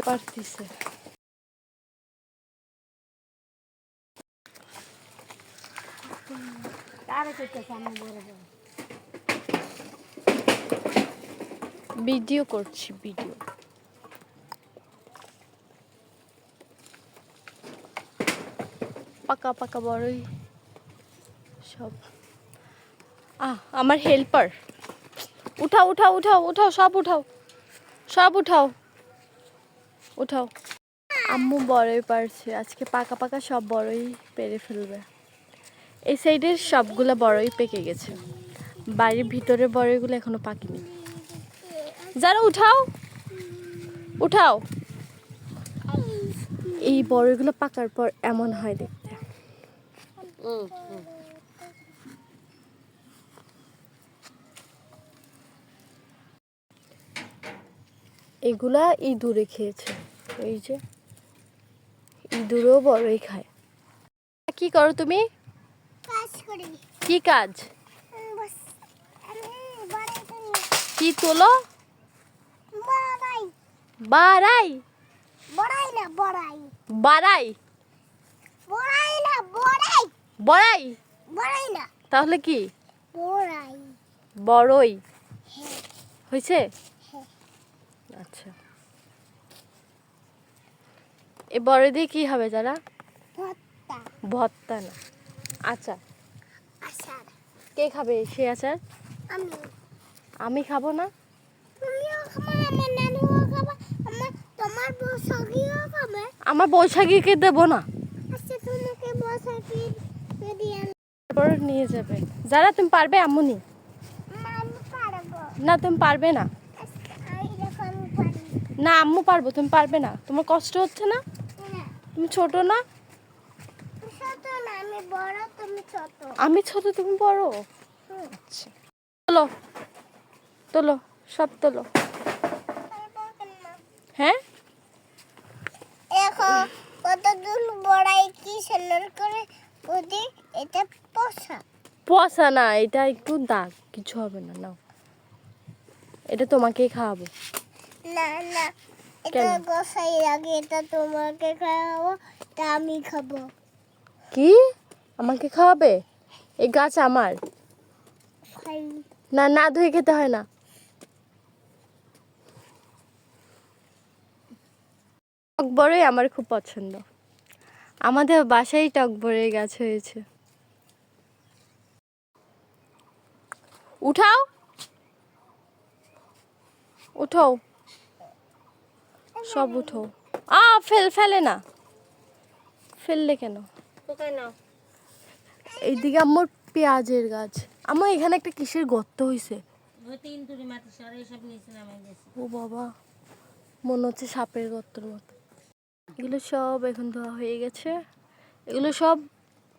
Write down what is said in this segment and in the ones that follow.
পারতেছে ভিডিও করছি ভিডিও পাকা পাকা বড়ই সব আমার হেল্পার উঠাও উঠাও উঠাও উঠাও সব উঠাও সব উঠাও উঠাও আম্মু বড়ই পারছে আজকে পাকা পাকা সব বড়ই পেরে ফেলবে এই সাইডের সবগুলা বড়ই পেকে গেছে বাড়ির ভিতরের বড়ইগুলো এখনো পাকেনি যারা উঠাও উঠাও এই বড়ইগুলো পাকার পর এমন হয় দেখতে এগুলা ইঁদুরে খেয়েছে এই যে ইঁদুরও বড়ই খায় কি করো তুমি কি কাজ কি তোলো বাড়াই বাড়াই বড়াই তাহলে কি বড়ই হয়েছে আচ্ছা এ বড়ই দিয়ে কি হবে যারা ভর্তা না আচার কে খাবে সে আচার আমি খাবো না আমার বৈশাখীকে দেবো না তারপর নিয়ে যাবে যারা তুমি পারবে আম্মুনি না তুমি পারবে না না আম্মু পারবো তুমি পারবে না তোমার কষ্ট হচ্ছে না তুমি ছোট না আমি ছোট তুমি বড় আচ্ছা তোলো তোলো সব তোলো হ্যাঁ পচা না এটা একটু দাগ কিছু হবে না নাও এটা তোমাকেই খাওয়াবো না না এটা গোসাই আগে এটা তোমাকে খাওয়াবো তা আমি খাবো কি আমাকে খাওয়াবে এই গাছ আমার না না ধুয়ে খেতে হয় না টক বড়ই আমার খুব পছন্দ আমাদের বাসায় টক বড়ই গাছ হয়েছে উঠাও উঠাও সব উঠো ফেলে না ফেললে কেন এইদিকে আমার পেঁয়াজের গাছ আমার এখানে একটা কিসের গর্ত হয়েছে ও বাবা মনে হচ্ছে সাপের গর্তের মতো এগুলো সব এখন ধোয়া হয়ে গেছে এগুলো সব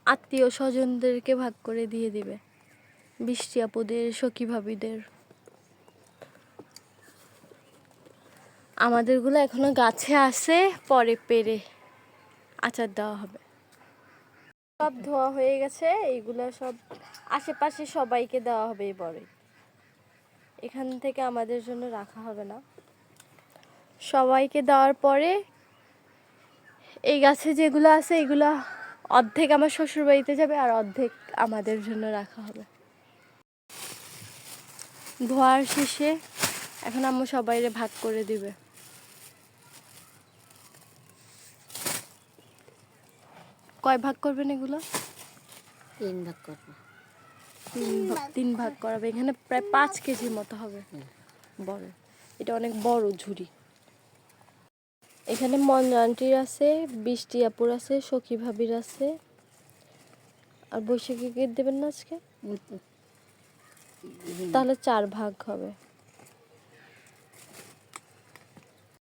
আত্মীয় স্বজনদেরকে ভাগ করে দিয়ে দিবে বৃষ্টি আপুদের সখী ভাবিদের আমাদেরগুলো এখনো গাছে আছে পরে পেরে আচার দেওয়া হবে সব ধোয়া হয়ে গেছে এইগুলো সব আশেপাশে সবাইকে দেওয়া হবে এবারে এখান থেকে আমাদের জন্য রাখা হবে না সবাইকে দেওয়ার পরে এই গাছে যেগুলো আছে এগুলা অর্ধেক আমার শ্বশুর বাড়িতে যাবে আর অর্ধেক আমাদের জন্য রাখা হবে ধোয়ার শেষে এখন আম্মু সবাইরে ভাগ করে দিবে কয় ভাগ করবেন এগুলো 3 ভাগ করব 3 ভাগ করাবে এখানে প্রায় 5 কেজির মতো হবে বড় এটা অনেক বড় ঝুড়ি এখানে মঞ্জু আন্টির আছে বৃষ্টি আপুর আছে সখী ভাবির আছে আর বৈশাখীকে দেবেন না আজকে তাহলে 4 ভাগ হবে